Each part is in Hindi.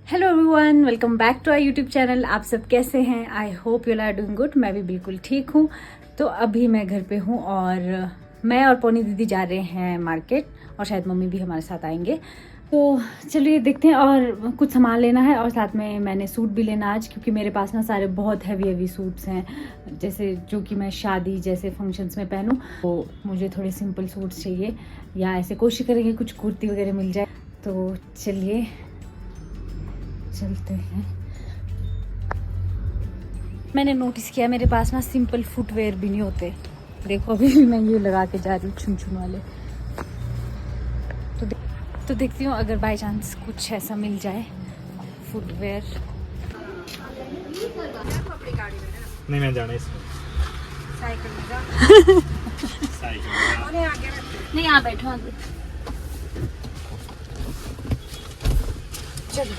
Hello everyone, welcome back to our YouTube channel. आप सब कैसे हैं? I hope you are doing good. मैं भी बिल्कुल ठीक हूँ। तो अभी मैं घर पे हूँ और मैं और पोनी दीदी जा रहे हैं मार्केट और शायद मम्मी भी हमारे साथ आएंगे। तो चलिए देखते हैं। और कुछ सामान लेना है और साथ में मैंने सूट भी लेना आज, क्योंकि मेरे पास ना सारे बहुत हैवी सूट्स हैं, जैसे जो कि मैं शादी जैसे फंक्शंस में पहनूं। तो मुझे थोड़े सिंपल सूट्स चाहिए, या ऐसे कोशिश करेंगे कुछ कुर्ती वगैरह मिल जाए। तो चलिए चलते हैं। मैंने नोटिस किया मेरे पास ना सिंपल फुटवेयर भी नहीं होते। देखो अभी भी मैं ये लगा के जा रही हूँ छुन वाले। तो देखती हूँ अगर बाय चांस कुछ ऐसा मिल जाए फुटवेयर। नहीं मैं जाना इसमें। साइकिल नहीं, यहाँ बैठो आगे। चलो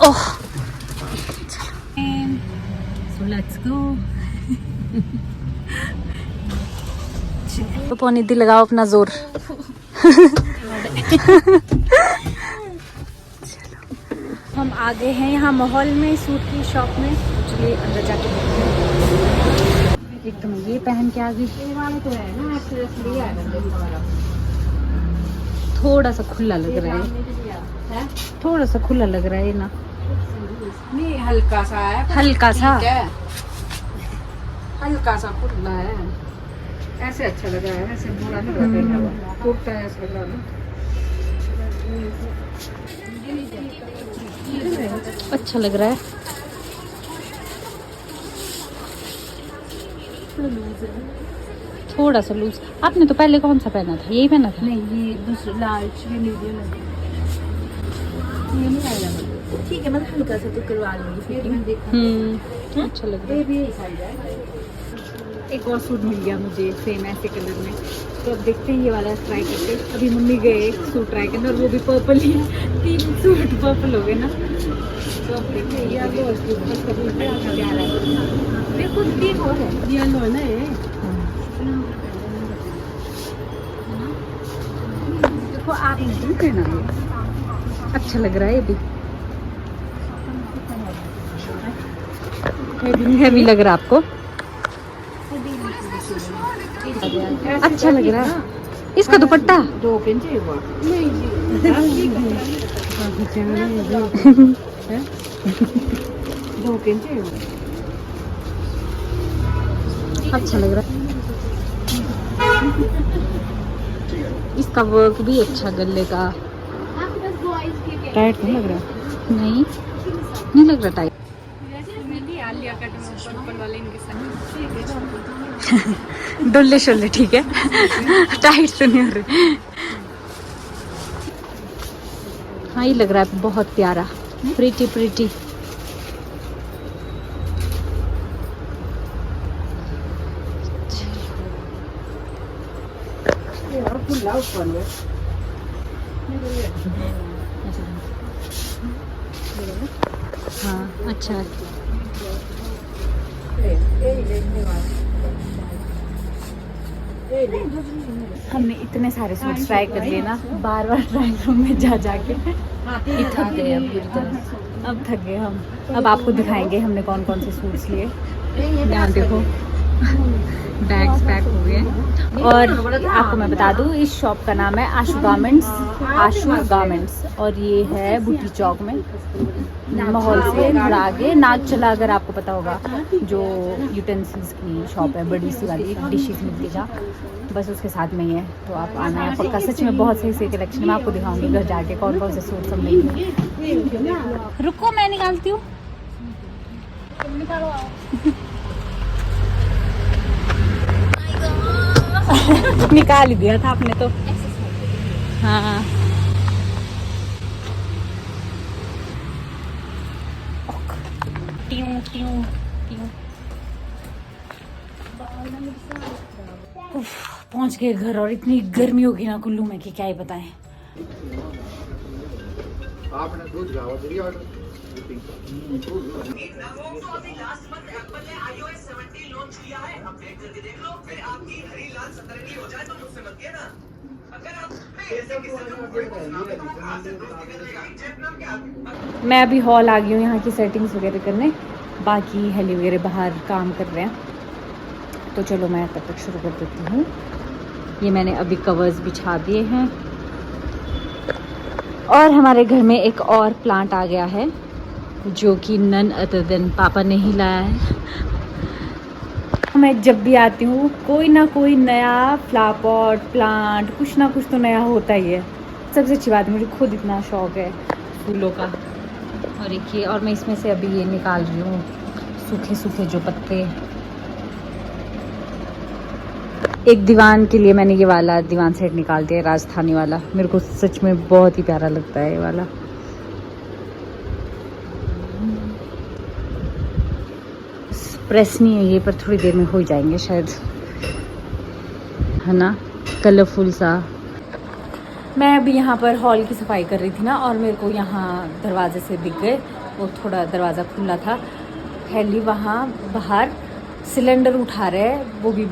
ओह so let's go। तो पौनी दी लगाओ अपना जोर। हम आ गए हैं यहाँ माहौल में, सूट की शॉप में। चलिए अंदर जाके देखते हैं। एक तो मैं ये पहन के आ गई। थोड़ा सा खुला लग रहा है, थोड़ा सा खुला लग रहा है ना, नहीं हल्का सा है, हल्का सा हल्का सा खुला है। ऐसे अच्छा लग रहा है, ऐसे बुरा नहीं लग रहा। कुर्ता है ऐसा लग रहा है। अच्छा लग रहा है। थोड़ा सा लूज। आपने तो पहले कौन सा पहना था? यही पहना था? नहीं ये दूसरा लार्ज ये मीडियम है, ये नहीं आएगा। ठीक है, मतलब हल्का सा तो करवा लूंगी फिटिंग। अच्छा लग रहा ये है। भी यही साइज है। एक और सूट मिल गया मुझे सेम ऐसे कलर में। तो अब देखते हैं ये वाला ट्राई करके। अभी मम्मी गए एक सूट ट्राई करने और वो भी पर्पल ही है। 3 सूट पर्पल हो गए ना। तो अब देखते हैं ये देखो 3 और है, येलो है ना ये। देखो आपने पहना है, अच्छा लग रहा है। ये भी हैवी लग रहा है आपको? अच्छा लग रहा है। इसका दुपट्टा 2 इंच है वो। नहीं जी 2 इंच है वो। अच्छा लग रहा है। इसका वर्क भी अच्छा, गले का। टाइट नहीं लग रहा? नहीं लग रहा टाइट। डोले शोले ठीक है। टाइट तो नहीं हो रही। हाँ ये लग रहा है बहुत प्यारा, प्रीटी प्रीटी। हाँ अच्छा है। हमने इतने सारे सूट ट्राई कर लिए ना, बार ट्राई रूम में जा जाके ये थक गए अब पूरी तरह। अब थक गए हम। अब आपको दिखाएंगे हमने कौन कौन से सूट्स लिए। यहाँ देखो बैग्स पैक हो गए। और आपको मैं बता दूँ इस शॉप का नाम है आशु गारमेंट्स और ये है बुटी चौक में, माहौल से थोड़ा आगे नाग चला, अगर आपको पता होगा, जो यूटेंसिल्स की शॉप है बड़ी सी वाली, डिशेस मिलती है जहाँ, बस उसके साथ में ही है। तो आप आना है पक्का। सच में बहुत सही कलेक्शन। मैं आपको दिखाऊंगी घर जाके कौन कौन से सूट सब मिलेंगे। रुको मैं निकालती हूँ। निकाल ही दिया था आपने तो। हाँ पहुंच गए घर और इतनी गर्मी होगी ना कुल्लू में कि क्या ही बताएं। आपने दूध गावा दिया ऑर्डर लास्ट मंथ एप्पल ने iOS 17 लॉन्च किया है। अपडेट करके देख लो, फिर आपकी हरी लाल सतरंगी हो जाए तो मुझसे मत कहना। मैं अभी हॉल आ गई हूँ यहाँ की सेटिंग्स वगैरह करने, बाकी हेली वगैरह बाहर काम कर रहे हैं। तो चलो मैं तब तक शुरू कर देती हूँ। ये मैंने अभी कवर्स बिछा दिए हैं और हमारे घर में एक और प्लांट आ गया है जो कि नन अदर देन पापा ने ही लाया है। मैं जब भी आती हूँ कोई ना कोई नया फ्लावर पॉट प्लांट कुछ ना कुछ तो नया होता ही है। सबसे अच्छी बात है, मुझे खुद इतना शौक है फूलों का। और एक ये, और मैं इसमें से अभी ये निकाल रही हूँ सूखे सूखे जो पत्ते। एक दीवान के लिए मैंने ये वाला दीवान सेट निकाल दिया, राजस्थानी वाला। मेरे को सच में बहुत ही प्यारा लगता है ये वाला। प्रेस नहीं है ये, पर थोड़ी देर में हो जाएंगे शायद, है ना, कलरफुल सा। मैं अभी यहाँ पर हॉल की सफाई कर रही थी ना, और मेरे को यहाँ दरवाजे से दिख गए, वो थोड़ा दरवाज़ा खुला था। हेली वहाँ बाहर सिलेंडर उठा रहे हैं, वो भी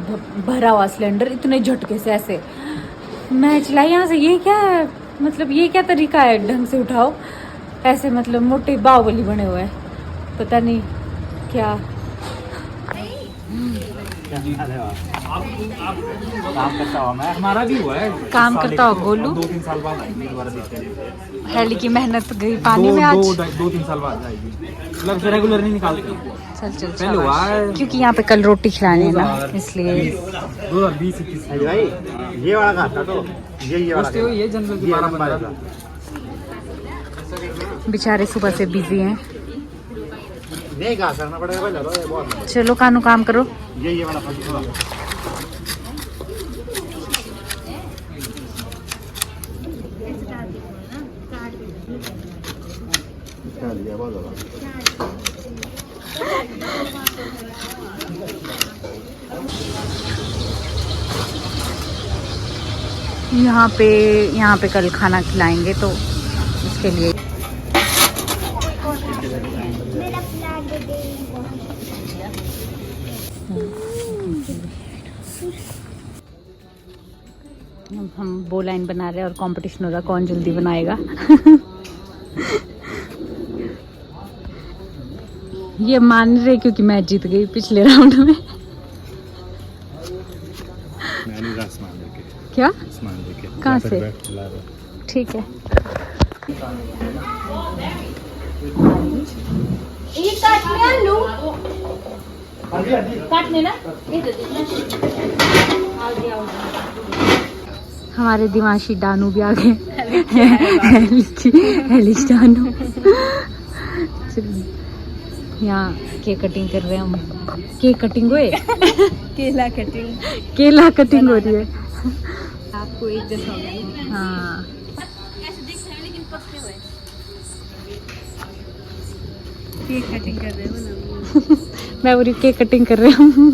भरा हुआ सिलेंडर, इतने झटके से ऐसे। मैं चलाई यहाँ से, ये क्या है, मतलब ये क्या तरीका है, ढंग से उठाओ ऐसे, मतलब मोटे बाहुबली बने हुए हैं, पता नहीं क्या। काम करता हुआ मैं, हमारा भी हुआ है काम करता हुआ गोलू 2-3 साल बाद आएगी दोबारा देखते हैं। हेली की मेहनत गई पानी में आज। 2-3 साल बाद आएगी, मतलब रेगुलर नहीं निकालती। चल चल पहले हुआ है क्योंकि यहाँ पे कल रोटी खिलानी है ना, इसलिए। 2020-21 भाई ये वाला खाता तो ये वाला ये जनरल 12-15 बेचारे सुबह से बिजी हैं। नहीं खा करना पड़ेगा भाई, ये बहुत चलो कानू काम करो। ये वाला फल थोड़ा लिया बहुत ज़्यादा। यहाँ पे कल खाना खिलाएंगे तो उसके लिए। हम वो लाइन बना रहे हैं और कंपटीशन हो रहा है कौन जल्दी बनाएगा। ये मान रहे क्योंकि मैं जीत गई पिछले राउंड में। क्या कहाँ से? ठीक है। काटने ना हमारे दिमाशी डानू भी आ गए। हेलिश डानू। यहाँ केक कटिंग कर रहे हैं हम। केक कटिंग हुए केला कटिंग हो रही है। आपको एक जैसा होगा। हाँ ऐसे दिख रहे हैं लेकिन पतले हुए। केक कटिंग कर रहे हो ना। मैं पूरी केक कटिंग कर रही हूँ।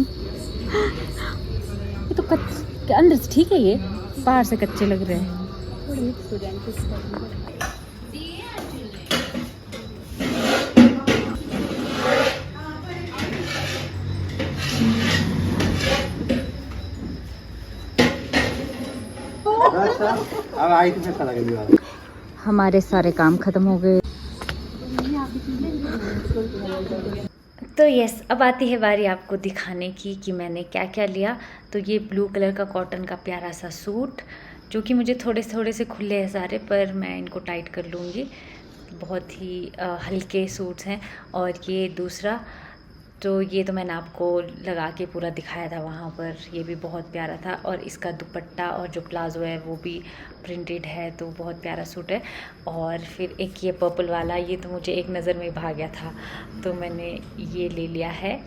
ये तो अंदर से ठीक है, ये बाहर से कच्चे लग रहे हैं। थोड़ी मिक्स हो जाएंगे। अब आई तो कैसा लगेगा? हमारे सारे काम खत्म हो गए। तो यस, अब आती है बारी आपको दिखाने की कि मैंने क्या क्या लिया। तो ये ब्लू कलर का कॉटन का प्यारा सा सूट, जो कि मुझे थोड़े थोड़े से खुले हैं सारे, पर मैं इनको टाइट कर लूँगी। बहुत ही हल्के सूट्स हैं। और ये दूसरा, तो ये तो मैंने आपको लगा के पूरा दिखाया था वहाँ पर, ये भी बहुत प्यारा था। और इसका दुपट्टा और जो प्लाजो है वो भी प्रिंटेड है, तो बहुत प्यारा सूट है। और फिर एक ये पर्पल वाला, ये तो मुझे एक नज़र में भाग गया था, तो मैंने ये ले लिया है।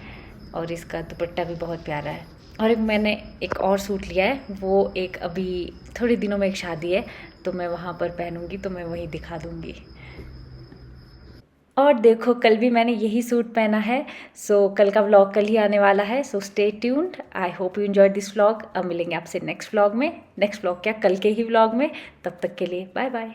और इसका दुपट्टा भी बहुत प्यारा है। और मैंने एक और सूट लिया है, वो एक अभी थोड़े दिनों में एक शादी है, तो मैं वहाँ पर पहनूँगी, तो मैं वही दिखा दूँगी। और देखो कल भी मैंने यही सूट पहना है। सो कल का व्लॉग कल ही आने वाला है। So stay tuned. I hope you enjoyed this vlog. अब मिलेंगे आपसे नेक्स्ट व्लॉग में। नेक्स्ट व्लॉग क्या, कल के ही व्लॉग में। तब तक के लिए बाय बाय।